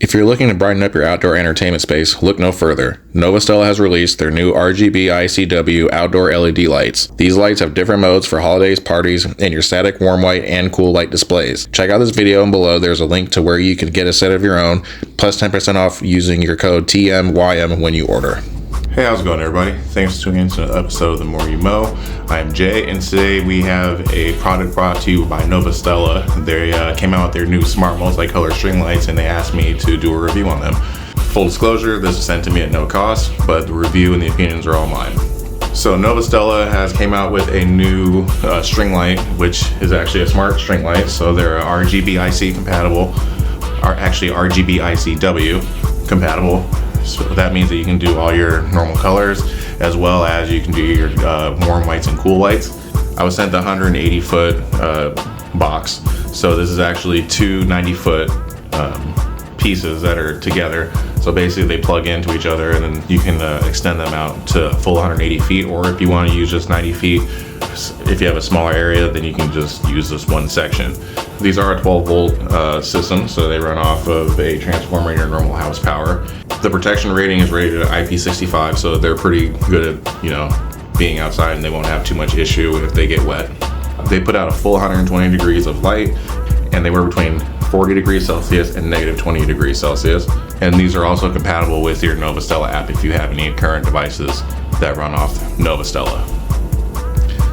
If you're looking to brighten up your outdoor entertainment space, look no further. Novostella has released their new RGB ICW outdoor LED lights. These lights have different modes for holidays, parties, and your static warm white and cool light displays. Check out this video and below there's a link to where you can get a set of your own, plus 10% off using your code TMYM when you order. Hey, how's it going, everybody? Thanks for tuning in to another episode of The More You Mow. I'm Jay, and today we have a product brought to you by Novostella. They came out with their new smart multicolor string lights, and they asked me to do a review on them. Full disclosure, this was sent to me at no cost, but the review and the opinions are all mine. So Novostella has came out with a new string light, which is actually a smart string light. So they're RGB IC compatible, are actually RGB ICW compatible. So that means that you can do all your normal colors, as well as you can do your warm whites and cool whites. I was sent the 180 foot box. So this is actually two 90 foot pieces that are together. So basically they plug into each other, and then you can extend them out to full 180 feet, or if you want to use just 90 feet, if you have a smaller area, then you can just use this one section. These are a 12 volt system, so they run off of a transformer in your normal house power. The protection rating is rated at IP65, so they're pretty good at, being outside, and they won't have too much issue if they get wet. They put out a full 120 degrees of light, and they were between 40 degrees Celsius and negative 20 degrees Celsius. And these are also compatible with your Novostella app if you have any current devices that run off Novostella.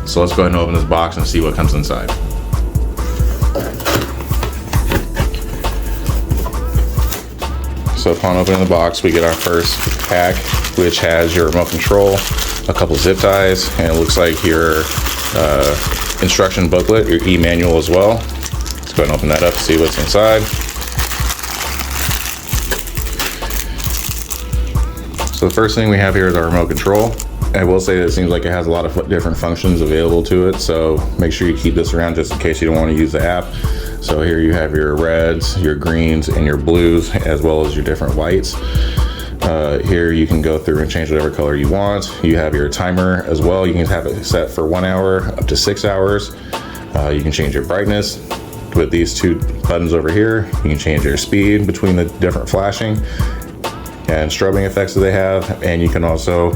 So let's go ahead and open this box and see what comes inside. So upon opening the box, we get our first pack, which has your remote control, a couple zip ties, and it looks like your instruction booklet, your e-manual as well. Let's go ahead and open that up, see what's inside. So the first thing we have here is our remote control. I will say that it seems like it has a lot of different functions available to it, so make sure you keep this around just in case you don't want to use the app. So here you have your reds, your greens, and your blues, as well as your different whites. Here you can go through and change whatever color you want. You have your timer as well. You can have it set for 1 hour up to 6 hours. You can change your brightness with these two buttons over here. You can change your speed between the different flashing and strobing effects that they have, and you can also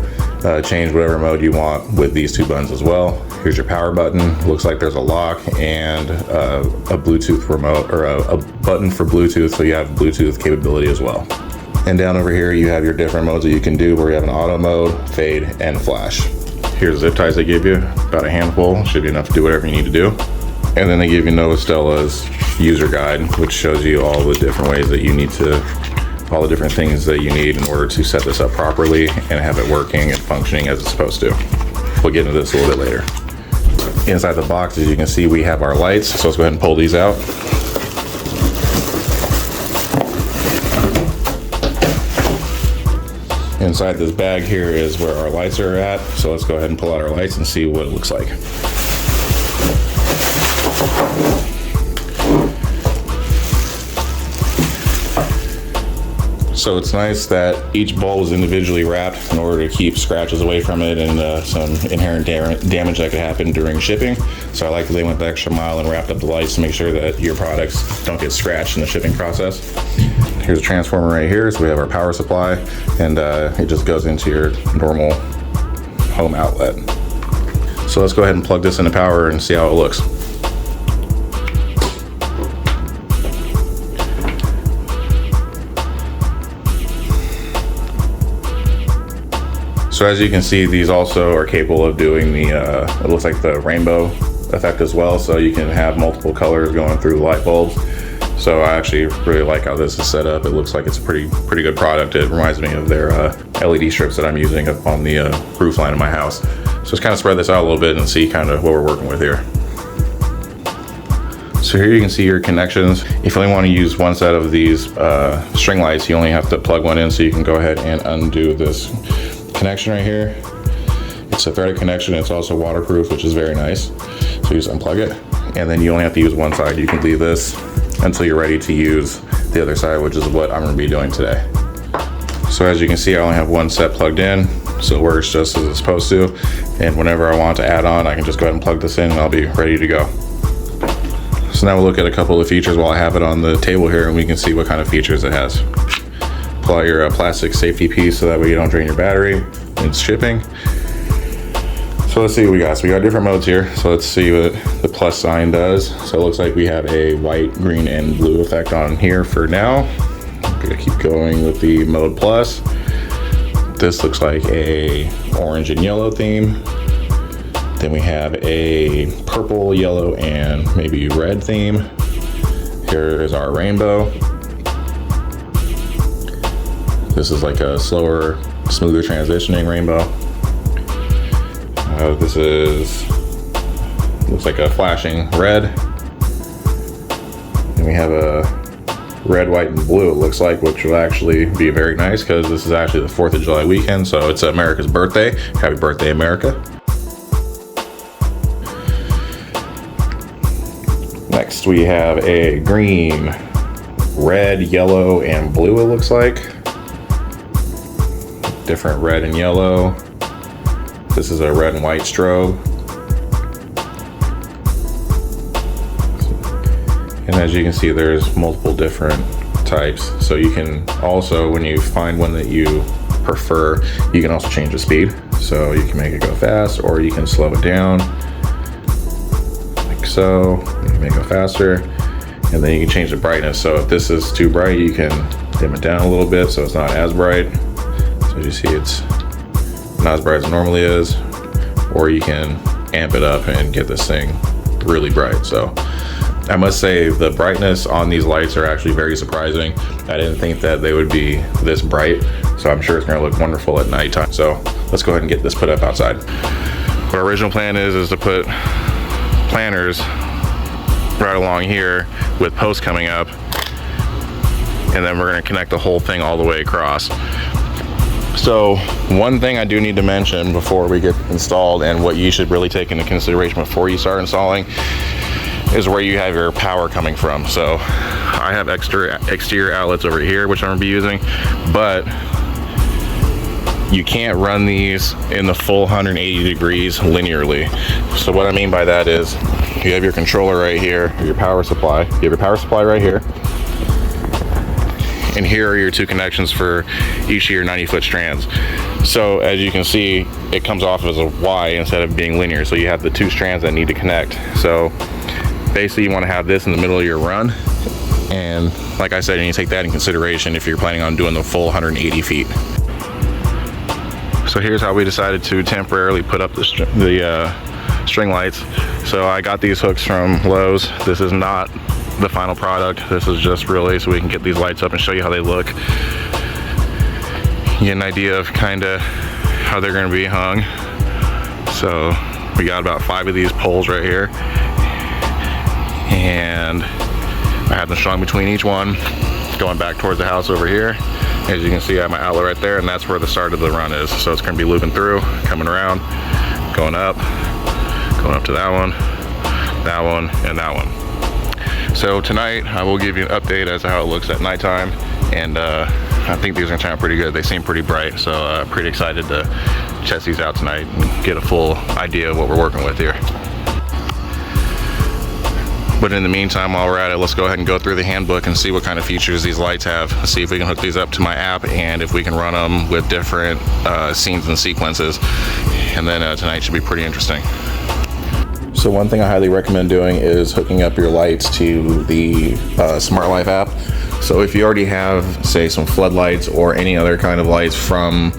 change whatever mode you want with these two buttons as well. Here's your power button. Looks like there's a lock and a Bluetooth remote, or a button for Bluetooth, so you have Bluetooth capability as well. And down over here you have your different modes that you can do, where you have an auto mode, fade, and flash. Here's the zip ties they give you, about a handful, should be enough to do whatever you need to do. And then they give you Novostella's user guide, which shows you all the different ways that you need to, all the different things that you need in order to set this up properly and have it working and functioning as it's supposed to. We'll get into this a little bit later. Inside the box, as you can see, we have our lights. So let's go ahead and pull these out. Inside this bag here is where our lights are at. So let's go ahead and pull out our lights and see what it looks like. So it's nice that each bulb is individually wrapped in order to keep scratches away from it and some inherent damage that could happen during shipping. So I like that they went the extra mile and wrapped up the lights to make sure that your products don't get scratched in the shipping process. Here's a transformer right here, so we have our power supply, and it just goes into your normal home outlet. So let's go ahead and plug this into power and see how it looks. So as you can see, these also are capable of doing the, it looks like the rainbow effect as well, so you can have multiple colors going through the light bulbs. So I actually really like how this is set up. It looks like it's a pretty good product. It reminds me of their LED strips that I'm using up on the roof line of my house. So let's kind of spread this out a little bit and see kind of what we're working with here. So here you can see your connections. If you only want to use one set of these string lights, you only have to plug one in, so you can go ahead and undo this connection right here. It's a threaded connection. It's also waterproof, which is very nice. So you just unplug it, and then you only have to use one side. You can leave this until you're ready to use the other side, which is what I'm going to be doing today. So as you can see, I only have one set plugged in, so it works just as it's supposed to. And whenever I want to add on, I can just go ahead and plug this in and I'll be ready to go. So now we'll look at a couple of features while I have it on the table here, and we can see what kind of features it has. Pull out your plastic safety piece so that way you don't drain your battery when it's shipping. So let's see what we got. So we got different modes here. So let's see what the plus sign does. So it looks like we have a white, green, and blue effect on here for now. I'm gonna keep going with the mode plus. This looks like a orange and yellow theme. Then we have a purple, yellow, and maybe red theme. Here is our rainbow. This is like a slower, smoother transitioning rainbow. This looks like a flashing red. And we have a red, white, and blue, it looks like, which will actually be very nice because this is actually the 4th of July weekend, so it's America's birthday. Happy birthday, America. Next, we have a green, red, yellow, and blue, it looks like. Different red and yellow. This is a red and white strobe. And as you can see, there's multiple different types. So you can also, when you find one that you prefer, you can also change the speed. So you can make it go fast, or you can slow it down, like so. You can make it go faster, and then you can change the brightness. So if this is too bright, you can dim it down a little bit so it's not as bright. So as you see, it's not as bright as it normally is, or you can amp it up and get this thing really bright. So I must say the brightness on these lights are actually very surprising. I didn't think that they would be this bright, so I'm sure it's gonna look wonderful at nighttime. So let's go ahead and get this put up outside. What our original plan is to put planters right along here with posts coming up, and then we're gonna connect the whole thing all the way across. So one thing I do need to mention before we get installed, and what you should really take into consideration before you start installing, is where you have your power coming from. So I have extra exterior outlets over here, which I'm gonna be using, but you can't run these in the full 180 degrees linearly. So what I mean by that is you have your controller right here, your power supply. You have your power supply right here. And here are your two connections for each of your 90-foot strands. So as you can see, it comes off as a Y instead of being linear. So you have the two strands that need to connect. So basically you want to have this in the middle of your run. And like I said, you need to take that in consideration if you're planning on doing the full 180 feet. So here's how we decided to temporarily put up the string lights. So I got these hooks from Lowe's. This is not the final product. This is just really so we can get these lights up and show you how they look. Get an idea of kind of how they're going to be hung. So we got about 5 of these poles right here, and I have them strung between each one, going back towards the house over here. As you can see, I have my outlet right there, and that's where the start of the run is. So it's going to be looping through, coming around, going up to that one, and that one. So tonight I will give you an update as to how it looks at nighttime, and I think these are gonna turn out pretty good. They seem pretty bright, so pretty excited to test these out tonight and get a full idea of what we're working with here. But in the meantime, while we're at it, let's go ahead and go through the handbook and see what kind of features these lights have. Let's see if we can hook these up to my app, and if we can run them with different scenes and sequences. And then tonight should be pretty interesting. So one thing I highly recommend doing is hooking up your lights to the Smart Life app. So if you already have, say, some floodlights or any other kind of lights from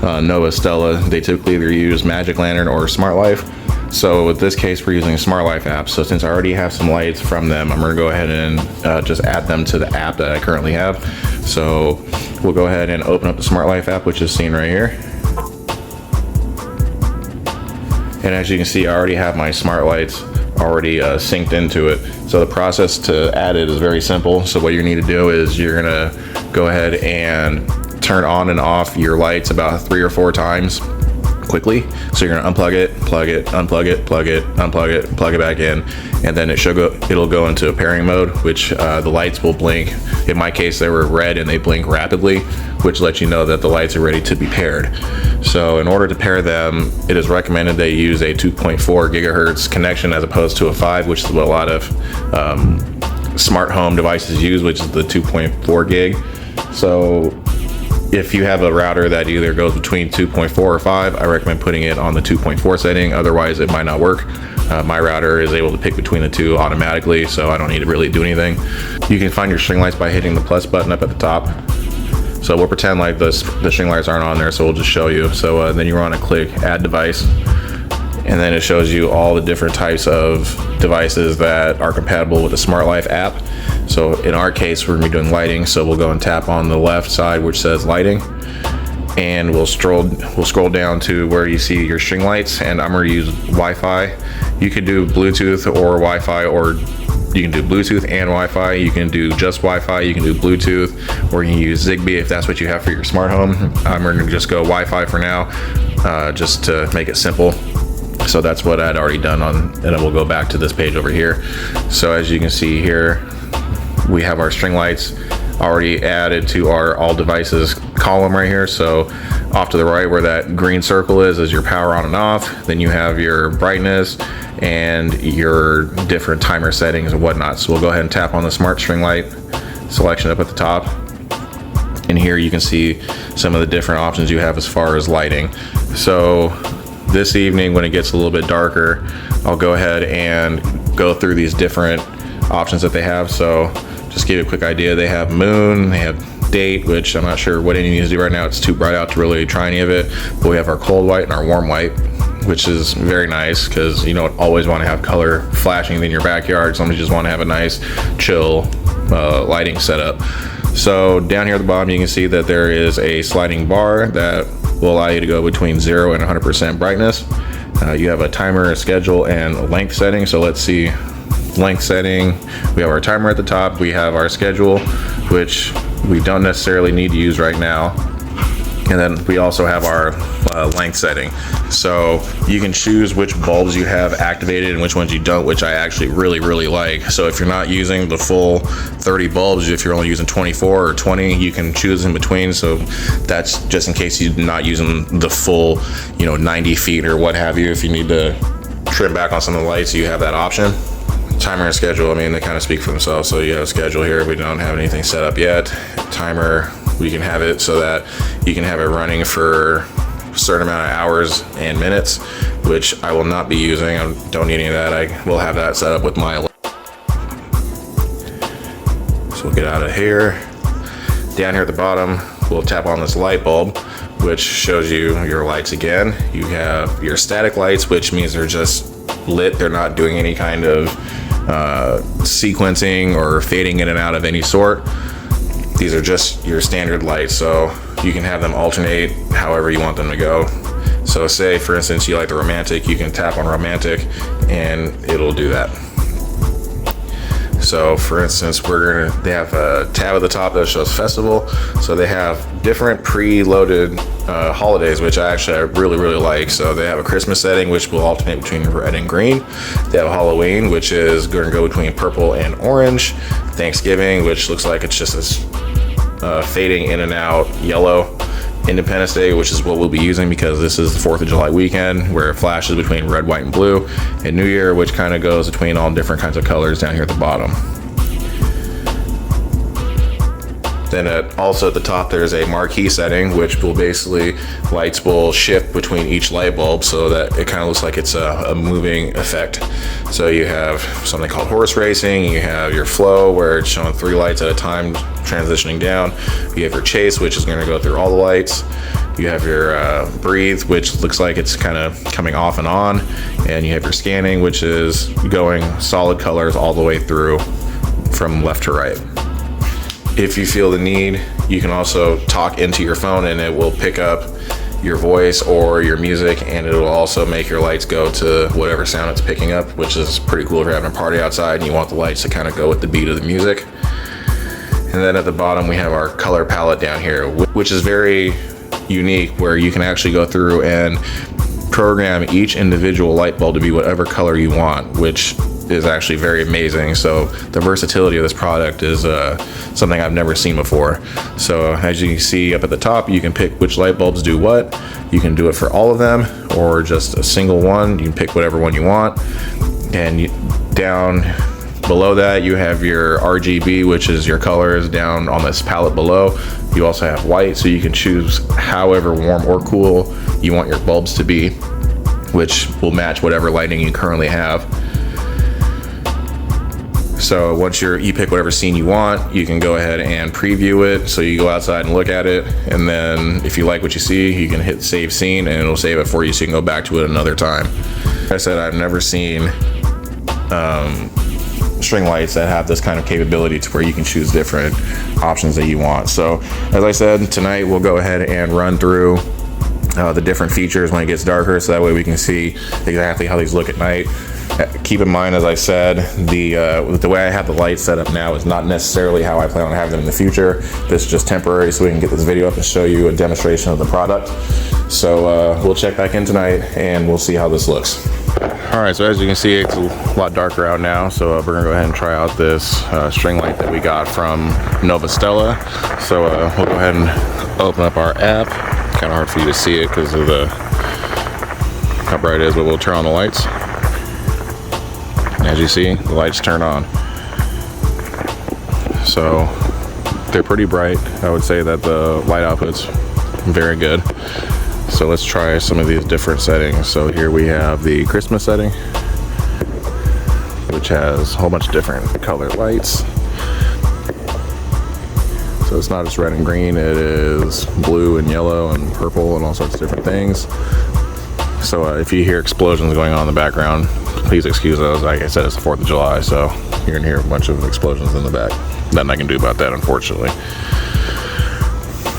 Novostella, they typically either use Magic Lantern or Smart Life. So with this case, we're using Smart Life app. So since I already have some lights from them, I'm gonna go ahead and just add them to the app that I currently have. So we'll go ahead and open up the Smart Life app, which is seen right here. And as you can see, I already have my smart lights already synced into it. So the process to add it is very simple. So what you need to do is you're gonna go ahead and turn on and off your lights about 3 or 4 times. quickly. So you're gonna unplug it, plug it, unplug it, plug it, unplug it, plug it back in, and then it'll go into a pairing mode, which the lights will blink. In my case, they were red and they blink rapidly, which lets you know that the lights are ready to be paired. So in order to pair them, it is recommended they use a 2.4 gigahertz connection as opposed to a 5, which is what a lot of smart home devices use, which is the 2.4 gig. So if you have a router that either goes between 2.4 or 5, I recommend putting it on the 2.4 setting. Otherwise, it might not work. My router is able to pick between the two automatically, so I don't need to really do anything. You can find your string lights by hitting the plus button up at the top. So we'll pretend like the string lights aren't on there, so we'll just show you. So then you want to click Add Device, and then it shows you all the different types of devices that are compatible with the Smart Life app. So in our case, we're gonna be doing lighting, so we'll go and tap on the left side which says lighting, and we'll scroll down to where you see your string lights, and I'm gonna use Wi-Fi. You could do Bluetooth or Wi-Fi, or you can do Bluetooth and Wi-Fi. You can do just Wi-Fi, you can do Bluetooth, or you can use Zigbee if that's what you have for your smart home. I'm gonna just go Wi-Fi for now, just to make it simple. So that's what I'd already done and then we'll go back to this page over here. So as you can see here, we have our string lights already added to our all devices column right here. So off to the right where that green circle is your power on and off. Then you have your brightness and your different timer settings and whatnot. So we'll go ahead and tap on the smart string light selection up at the top. And here you can see some of the different options you have as far as lighting. So this evening, when it gets a little bit darker, I'll go ahead and go through these different options that they have. So just give you a quick idea. They have moon, they have date, which I'm not sure what any needs to do right now. It's too bright out to really try any of it. But we have our cold white and our warm white, which is very nice because you don't always want to have color flashing in your backyard. Some just want to have a nice chill lighting setup. So down here at the bottom, you can see that there is a sliding bar that will allow you to go between 0 and 100% brightness. You have a timer, a schedule, and a length setting. So let's see, length setting. We have our timer at the top. We have our schedule, which we don't necessarily need to use right now. And then we also have our length setting. So you can choose which bulbs you have activated and which ones you don't, which I actually really like. So if you're not using the full 30 bulbs, if you're only using 24 or 20, you can choose in between. So that's just in case you're not using the full, 90 feet or what have you. If you need to trim back on some of the lights, you have that option. Timer and schedule, they kind of speak for themselves. So you have a schedule here. We don't have anything set up yet. Timer, we can have it so that you can have it running for a certain amount of hours and minutes, which I will not be using. I don't need any of that. I will have that set up with my. So we'll get out of here. Down here at the bottom, we'll tap on this light bulb, which shows you your lights again. You have your static lights, which means they're just lit. They're not doing any kind of sequencing or fading in and out of any sort. These are just your standard lights, so you can have them alternate however you want them to go. So say, for instance, you like the romantic, you can tap on romantic and it'll do that. So for instance, they have a tab at the top that shows festival. So they have different preloaded holidays, which I really like. So they have a Christmas setting, which will alternate between red and green. They have Halloween, which is going to go between purple and orange. Thanksgiving, which looks like it's just this fading in and out yellow. Independence Day, which is what we'll be using because this is the 4th of July weekend, where it flashes between red, white, and blue. And New Year, which kind of goes between all different kinds of colors down here at the bottom. Then also at the top, there's a marquee setting, which will basically, lights will shift between each light bulb so that it kind of looks like it's a moving effect. So you have something called horse racing, you have your flow, where it's showing 3 lights at a time transitioning down. You have your chase, which is going to go through all the lights. You have your breathe, which looks like it's kind of coming off and on. And you have your scanning, which is going solid colors all the way through from left to right. If you feel the need, you can also talk into your phone and it will pick up your voice or your music, and it'll also make your lights go to whatever sound it's picking up, which is pretty cool if you're having a party outside and you want the lights to kind of go with the beat of the music. And then at the bottom, we have our color palette down here, which is very unique, where you can actually go through and program each individual light bulb to be whatever color you want, which is actually very amazing. So the versatility of this product is something I've never seen before. So as you can see up at the top, you can pick which light bulbs do what. You can do it for all of them or just a single one. You can pick whatever one you want. And down below that, you have your RGB, which is your colors down on this palette below. You also have white, so you can choose however warm or cool you want your bulbs to be, which will match whatever lighting you currently have. So once you pick whatever scene you want, you can go ahead and preview it. So you go outside and look at it, and then if you like what you see, you can hit save scene and it'll save it for you so you can go back to it another time. Like I said, I've never seen string lights that have this kind of capability to where you can choose different options that you want. So as I said, tonight we'll go ahead and run through the different features when it gets darker, so that way we can see exactly how these look at night. Keep in mind, as I said, the way I have the lights set up now is not necessarily how I plan on having them in the future. This is just temporary so we can get this video up and show you a demonstration of the product. So we'll check back in tonight and we'll see how this looks. All right, so as you can see, it's a lot darker out now, so we're gonna go ahead and try out this string light that we got from Novostella. So we'll go ahead and open up our app. Kind of hard for you to see it because of how bright it is, but we'll turn on the lights. As you see, the lights turn on. So they're pretty bright. I would say that the light output's very good. So let's try some of these different settings. So here we have the Christmas setting, which has a whole bunch of different colored lights. So it's not just red and green, it is blue and yellow and purple and all sorts of different things. So if you hear explosions going on in the background, please excuse those. Like I said, it's the 4th of July, so you're gonna hear a bunch of explosions in the back. Nothing I can do about that, unfortunately.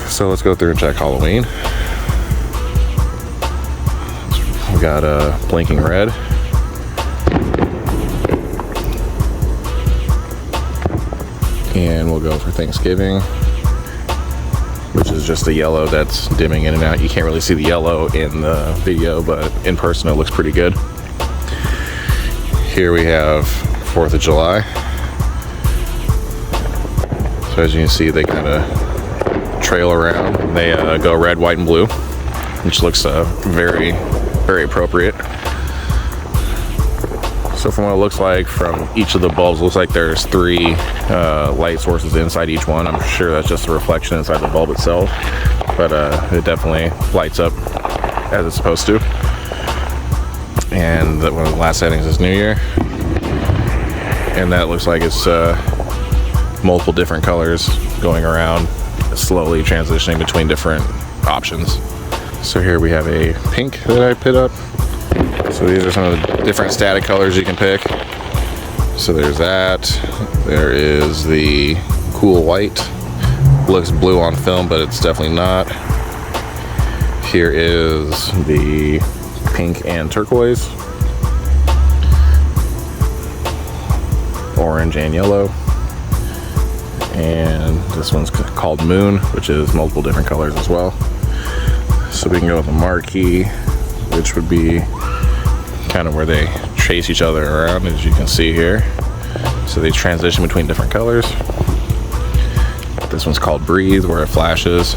So let's go through and check Halloween. We got blinking red. And we'll go for Thanksgiving, which is just a yellow that's dimming in and out. You can't really see the yellow in the video, but in person it looks pretty good. Here we have 4th of July. So as you can see, they kind of trail around. They go red, white, and blue, which looks very, very appropriate. So from what it looks like from each of the bulbs, it looks like there's 3 light sources inside each one. I'm sure that's just a reflection inside the bulb itself, but it definitely lights up as it's supposed to. And one of the last settings is New Year, and that looks like it's multiple different colors going around, slowly transitioning between different options. So here we have a pink that I put up. So these are some of the different static colors you can pick. So there's that. There is the cool white. Looks blue on film, but it's definitely not. Here is the pink and turquoise. Orange and yellow. And this one's called Moon, which is multiple different colors as well. So we can go with the marquee, which would be kind of where they chase each other around, as you can see here. So they transition between different colors. This one's called Breathe, where it flashes.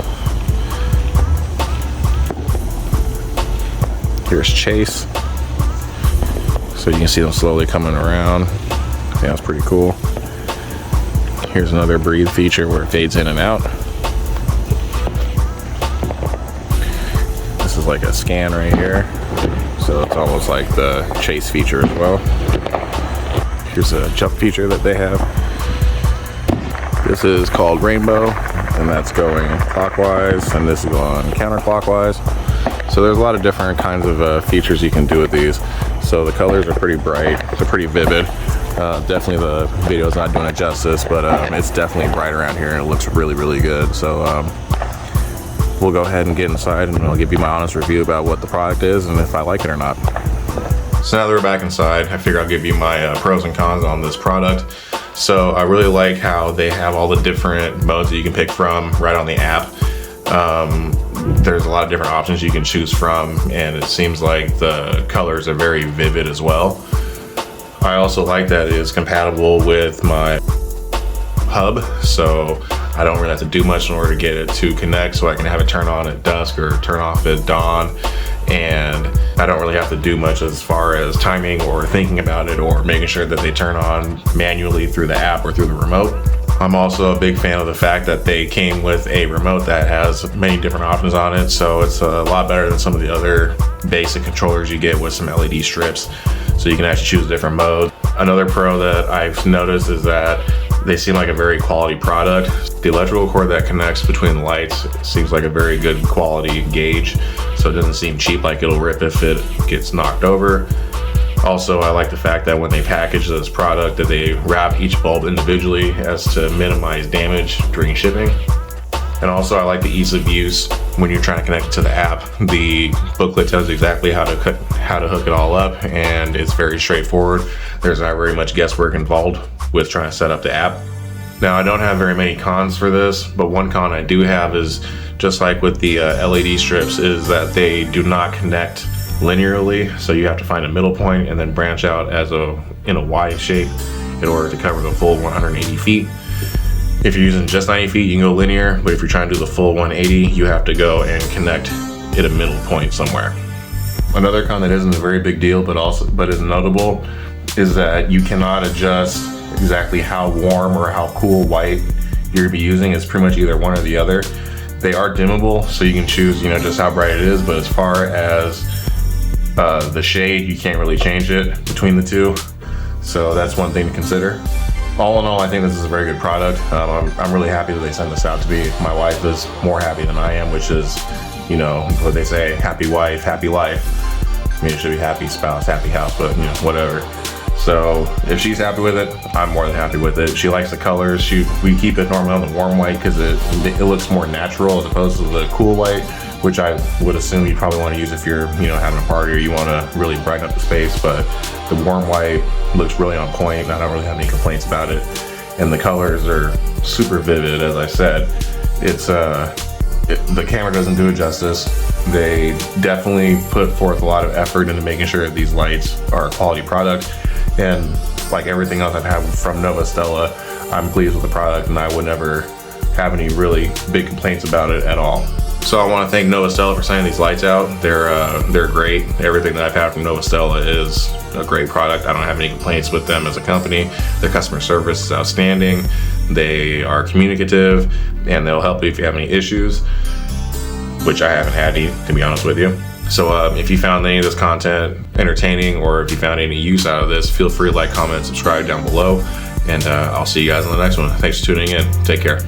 Here's Chase. So you can see them slowly coming around. I think that's pretty cool. Here's another Breathe feature where it fades in and out. This is like a scan right here. So it's almost like the Chase feature as well. Here's a jump feature that they have. This is called Rainbow, and that's going clockwise, and this is going counterclockwise. So there's a lot of different kinds of features you can do with these. So the colors are pretty bright, they're pretty vivid. Definitely the video is not doing it justice, but it's definitely bright around here and it looks really, really good. So we'll go ahead and get inside and I'll give you my honest review about what the product is and if I like it or not. So now that we're back inside, I figure I'll give you my pros and cons on this product. So I really like how they have all the different modes that you can pick from right on the app. There's a lot of different options you can choose from, and it seems like the colors are very vivid as well. I also like that it is compatible with my hub, so I don't really have to do much in order to get it to connect, so I can have it turn on at dusk or turn off at dawn, and I don't really have to do much as far as timing or thinking about it or making sure that they turn on manually through the app or through the remote. I'm also a big fan of the fact that they came with a remote that has many different options on it, so it's a lot better than some of the other basic controllers you get with some LED strips, so you can actually choose a different mode. Another pro that I've noticed is that they seem like a very quality product. The electrical cord that connects between the lights seems like a very good quality gauge, so it doesn't seem cheap, like it'll rip if it gets knocked over. Also, I like the fact that when they package this product that they wrap each bulb individually as to minimize damage during shipping. And also I like the ease of use when you're trying to connect it to the app. The booklet tells you exactly how to hook it all up, and it's very straightforward. There's not very much guesswork involved with trying to set up the app. Now, I don't have very many cons for this, but one con I do have is, just like with the LED strips, is that they do not connect linearly, so you have to find a middle point and then branch out in a Y shape in order to cover the full 180 feet. If you're using just 90 feet, you can go linear, but if you're trying to do the full 180, you have to go and connect at a middle point somewhere. Another con that isn't a very big deal, but is notable, is that you cannot adjust exactly how warm or how cool white you're gonna be using. It's pretty much either one or the other. They are dimmable, so you can choose, just how bright it is, but as far as the shade, you can't really change it between the two. So that's one thing to consider. All in all, I think this is a very good product. I'm really happy that they sent this out to me. My wife is more happy than I am, which is, what they say, happy wife, happy life. I mean, it should be happy spouse, happy house, but whatever. So if she's happy with it, I'm more than happy with it. She likes the colors. We keep it normally on the warm white because it looks more natural as opposed to the cool white, which I would assume you probably want to use if you're having a party or you want to really brighten up the space. But the warm white looks really on point, and I don't really have any complaints about it. And the colors are super vivid, as I said. The camera doesn't do it justice. They definitely put forth a lot of effort into making sure that these lights are a quality product. And like everything else I've had from Novostella, I'm pleased with the product, and I would never have any really big complaints about it at all. So I want to thank Novostella for sending these lights out. They're great. Everything that I've had from Novostella is a great product. I don't have any complaints with them as a company. Their customer service is outstanding. They are communicative, and they'll help you if you have any issues, which I haven't had any, to be honest with you. So if you found any of this content entertaining, or if you found any use out of this, feel free to like, comment, subscribe down below, and I'll see you guys in the next one. Thanks for tuning in. Take care.